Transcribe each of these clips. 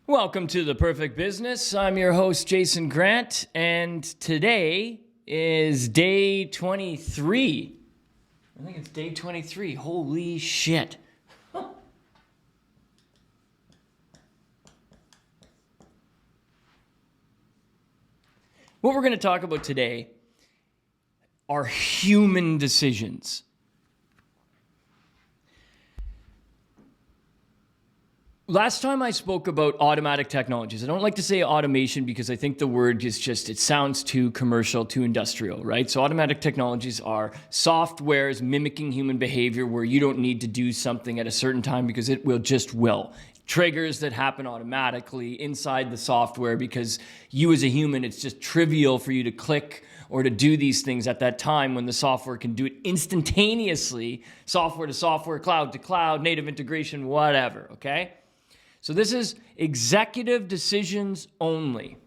Welcome to The Perfect Business. I'm your host, Jason Grant, and today is day 23. I think it's day 23. Holy shit. What we're going to talk about today are human decisions. Last time I spoke about automatic technologies. I don't like to say automation because I think the word is just, it sounds too commercial, too industrial, right? So automatic technologies are softwares mimicking human behavior where you don't need to do something at a certain time because it will. Triggers that happen automatically inside the software because you as a human, it's just trivial for you to click or to do these things at that time when the software can do it instantaneously, software to software, cloud to cloud, native integration, whatever, okay? So this is executive decisions only.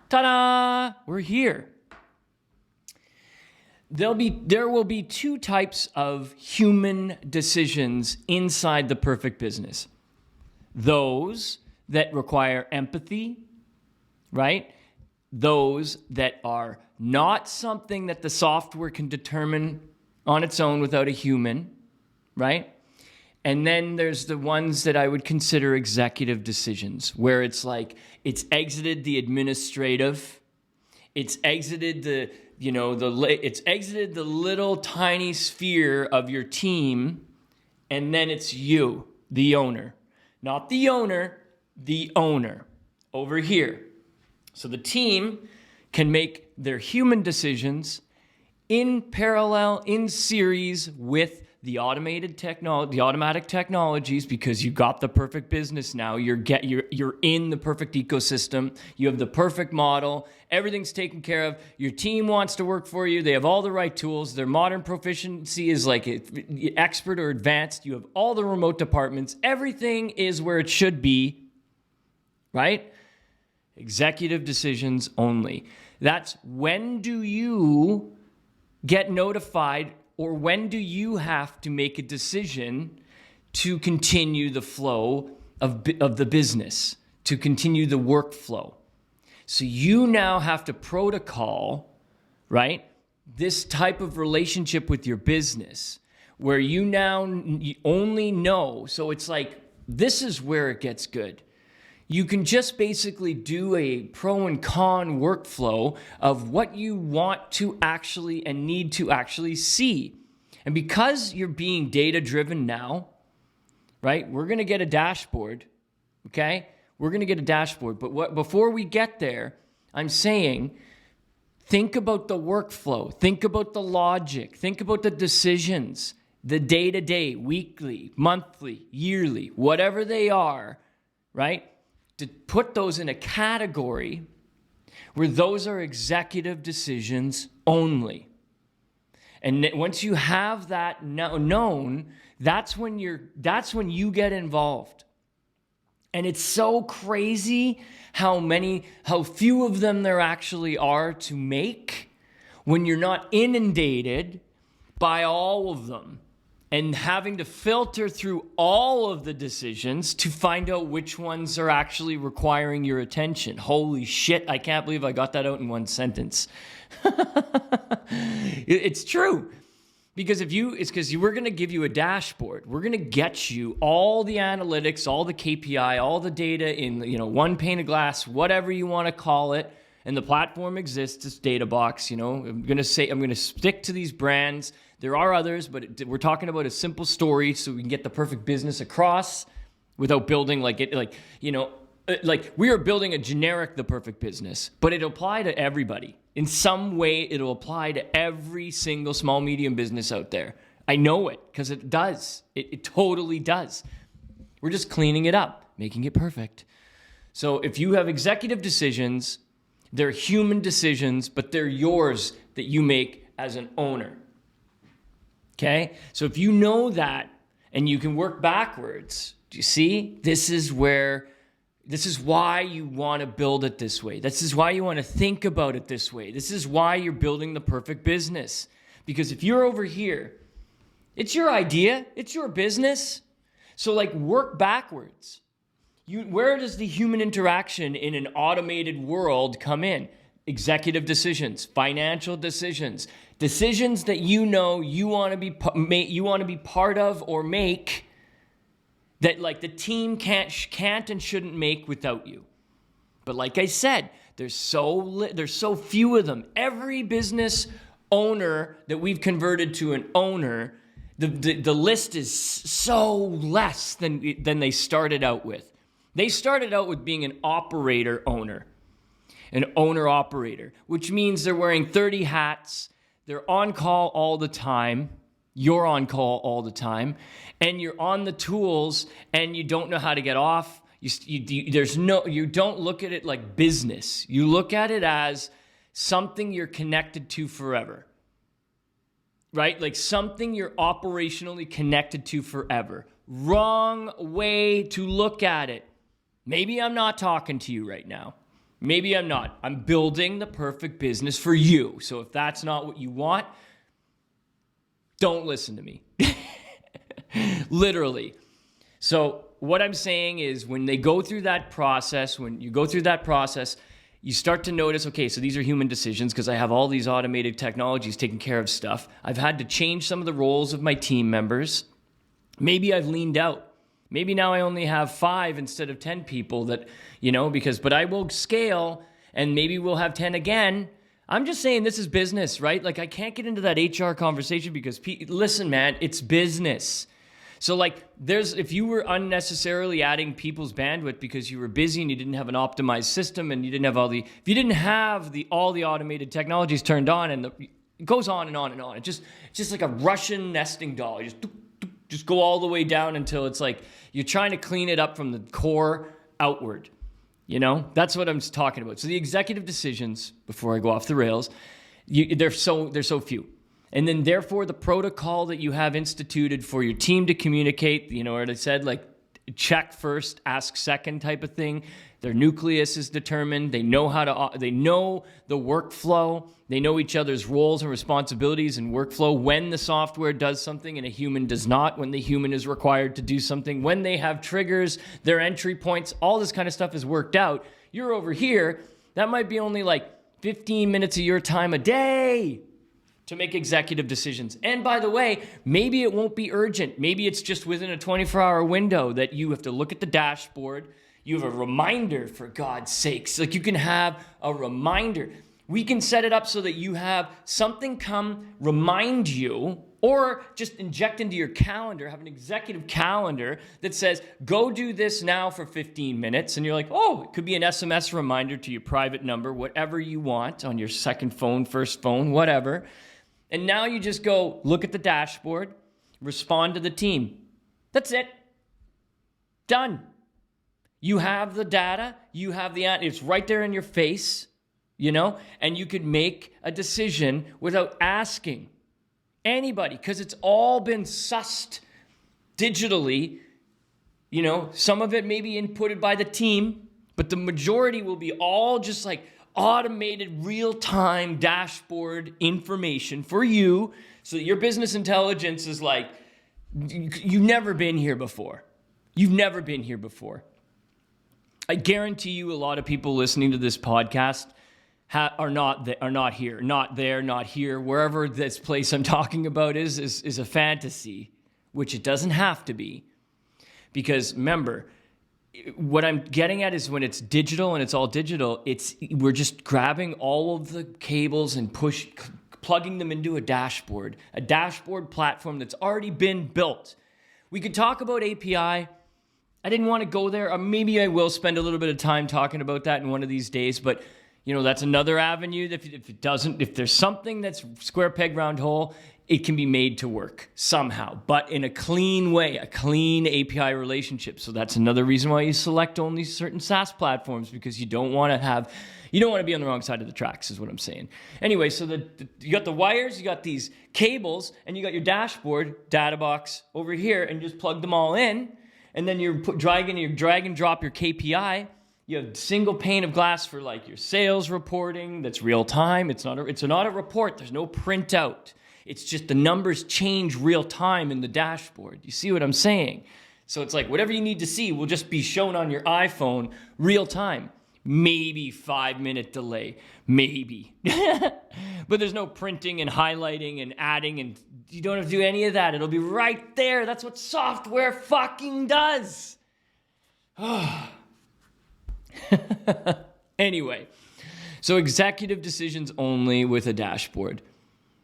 Ta-da! We're here. There will be two types of human decisions inside the perfect business. Those that require empathy, right? Those that are not something that the software can determine on its own without a human, right? And then there's the ones that I would consider executive decisions, where it's like it's exited the administrative, it's exited it's exited the little tiny sphere of your team, and then it's you, the owner. Not the owner, the owner over here. So the team can make their human decisions in parallel, in series with the automatic technologies, because you got the perfect business now. You're in the perfect ecosystem. You have the perfect model. Everything's taken care of. Your team wants to work for you. They have all the right tools. Their modern proficiency is like expert or advanced. You have all the remote departments. Everything is where it should be, right? Executive decisions only. That's when do you get notified, or when do you have to make a decision to continue the flow of the business, to continue the workflow. So you now have to protocol, right, this type of relationship with your business where you only know. So it's like, this is where it gets good. You can just basically do a pro and con workflow of what you want to actually and need to actually see. And because you're being data driven now, right, we're going to get a dashboard, okay? We're going to get a dashboard. But before we get there, I'm saying, think about the workflow. Think about the logic. Think about the decisions, the day-to-day, weekly, monthly, yearly, whatever they are, right? To put those in a category where those are executive decisions only. And once you have that known, that's when you get involved. And it's so crazy how few of them there actually are to make when you're not inundated by all of them and having to filter through all of the decisions to find out which ones are actually requiring your attention. Holy shit, I can't believe I got that out in one sentence. It's true. Because we're going to give you a dashboard. We're going to get you all the analytics, all the KPI, all the data in one pane of glass, whatever you want to call it. And the platform exists, it's DataBox. I'm going to stick to these brands. There are others, but we're talking about a simple story so we can get the perfect business across without building we are building a generic The Perfect Business, but it'll apply to everybody. In some way, it'll apply to every single small, medium business out there. I know it because it does. It totally does. We're just cleaning it up, making it perfect. So if you have executive decisions, they're human decisions, but they're yours that you make as an owner. Okay? So if you know that and you can work backwards, do you see? This is where This is why you want to build it this way. This is why you want to think about it this way. This is why you're building the perfect business. Because if you're over here, it's your idea, it's your business. So like work backwards. Where does the human interaction in an automated world come in? Executive decisions, financial decisions, decisions that you know you want to be part of or make, that like the team can't and shouldn't make without you. But like I said, there's so few of them. Every business owner that we've converted to an owner, the list is so less than they started out with. They started out with being an operator-owner, an owner-operator, which means they're wearing 30 hats, they're on call all the time, you're on call all the time, and you're on the tools and you don't know how to get off. You don't look at it like business. You look at it as something you're connected to forever, right? Like something you're operationally connected to forever. Wrong way to look at it. Maybe I'm not talking to you right now. Maybe I'm not. I'm building the perfect business for you. So if that's not what you want, don't listen to me. Literally. So what I'm saying is when you go through that process, you start to notice, okay, so these are human decisions because I have all these automated technologies taking care of stuff. I've had to change some of the roles of my team members. Maybe I've leaned out. Maybe now I only have 5 instead of 10 people that, but I will scale and maybe we'll have 10 again. I'm just saying this is business, right? Like I can't get into that HR conversation because, listen, man, it's business. So like if you were unnecessarily adding people's bandwidth because you were busy and you didn't have an optimized system and you didn't have all the automated technologies turned on and it goes on and on and on. It's just like a Russian nesting doll. You just go all the way down until it's like you're trying to clean it up from the core outward. That's what I'm talking about. So the executive decisions, before I go off the rails, they're so few. And then therefore the protocol that you have instituted for your team to communicate, what I said, like check first, ask second type of thing. Their nucleus is determined. They know they know the workflow. They know each other's roles and responsibilities and workflow. When the software does something and a human does not, when the human is required to do something, when they have triggers, their entry points, all this kind of stuff is worked out. You're over here. That might be only like 15 minutes of your time a day to make executive decisions. And by the way, maybe it won't be urgent. Maybe it's just within a 24-hour window that you have to look at the dashboard. You have a reminder, for God's sakes. Like you can have a reminder. We can set it up so that you have something come remind you or just inject into your calendar, have an executive calendar that says, go do this now for 15 minutes. And you're like, oh, it could be an SMS reminder to your private number, whatever you want on your second phone, first phone, whatever. And now you just go look at the dashboard, respond to the team. That's it. Done. You have the data, it's right there in your face, and you could make a decision without asking anybody because it's all been sussed digitally. Some of it may be inputted by the team, but the majority will be all just like automated real-time dashboard information for you so that your business intelligence is like, you've never been here before. You've never been here before. I guarantee you a lot of people listening to this podcast are not here, not there, not here. Wherever this place I'm talking about is a fantasy, which it doesn't have to be. Because remember, what I'm getting at is when it's digital and it's all digital, we're just grabbing all of the cables and plugging them into a dashboard platform that's already been built. We could talk about API. I didn't want to go there. Or maybe I will spend a little bit of time talking about that in one of these days. But, that's another avenue. If there's something that's square peg, round hole, it can be made to work somehow, but in a clean way, a clean API relationship. So that's another reason why you select only certain SaaS platforms, because you don't want to be on the wrong side of the tracks, is what I'm saying. Anyway, so you got the wires, you got these cables, and you got your dashboard, data box over here, and you just plug them all in. and then you're drag and drop your KPI. You have single pane of glass for like your sales reporting that's real time. It's not a report. There's no printout. It's just the numbers change real time in the dashboard. You see what I'm saying? So it's like whatever you need to see will just be shown on your iPhone real time. Maybe 5-minute delay, maybe. But there's no printing and highlighting and adding, and you don't have to do any of that. It'll be right there. That's what software fucking does. Anyway, so executive decisions only with a dashboard.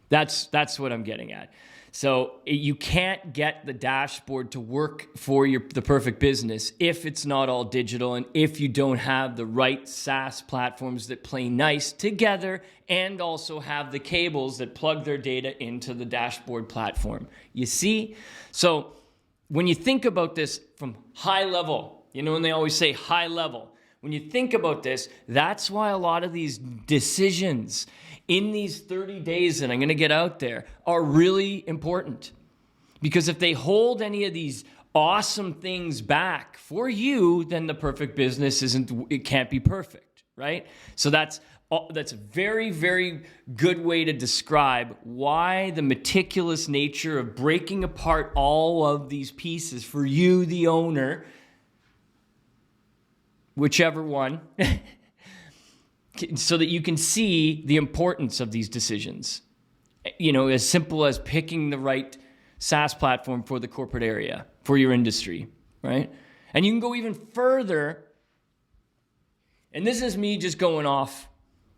That's what I'm getting at. So you can't get the dashboard to work for the perfect business if it's not all digital and if you don't have the right SaaS platforms that play nice together and also have the cables that plug their data into the dashboard platform. You see? So when you think about this from high level, when they always say high level, when you think about this, that's why a lot of these decisions in these 30 days that I'm going to get out there are really important. Because if they hold any of these awesome things back for you, then the perfect business it can't be perfect, right? So that's a very, very good way to describe why the meticulous nature of breaking apart all of these pieces for you, the owner, whichever one, so that you can see the importance of these decisions. As simple as picking the right SaaS platform for the corporate area, for your industry, right? And you can go even further. And this is me just going off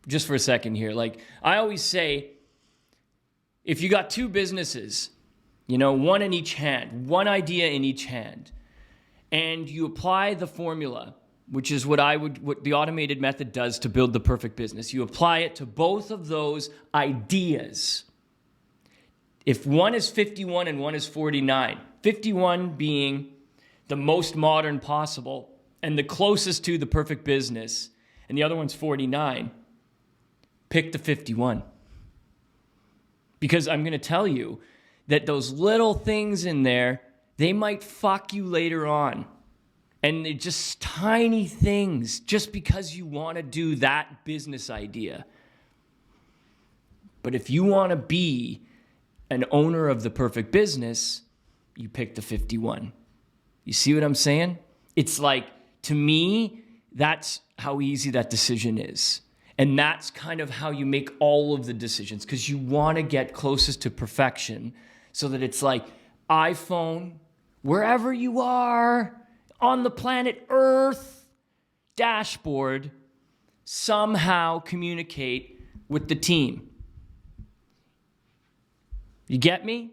just for a second here. Like I always say, if you got two businesses, one in each hand, one idea in each hand, and you apply the formula, which is what the automated method does to build the perfect business. You apply it to both of those ideas. If one is 51 and one is 49, 51 being the most modern possible and the closest to the perfect business, and the other one's 49, pick the 51. Because I'm going to tell you that those little things in there, they might fuck you later on. And they're just tiny things just because you want to do that business idea. But if you want to be an owner of the perfect business, you pick the 51. You see what I'm saying? It's like, to me, that's how easy that decision is. And that's kind of how you make all of the decisions, because you want to get closest to perfection so that it's like iPhone, wherever you are, on the planet Earth, dashboard, somehow communicate with the team. You get me?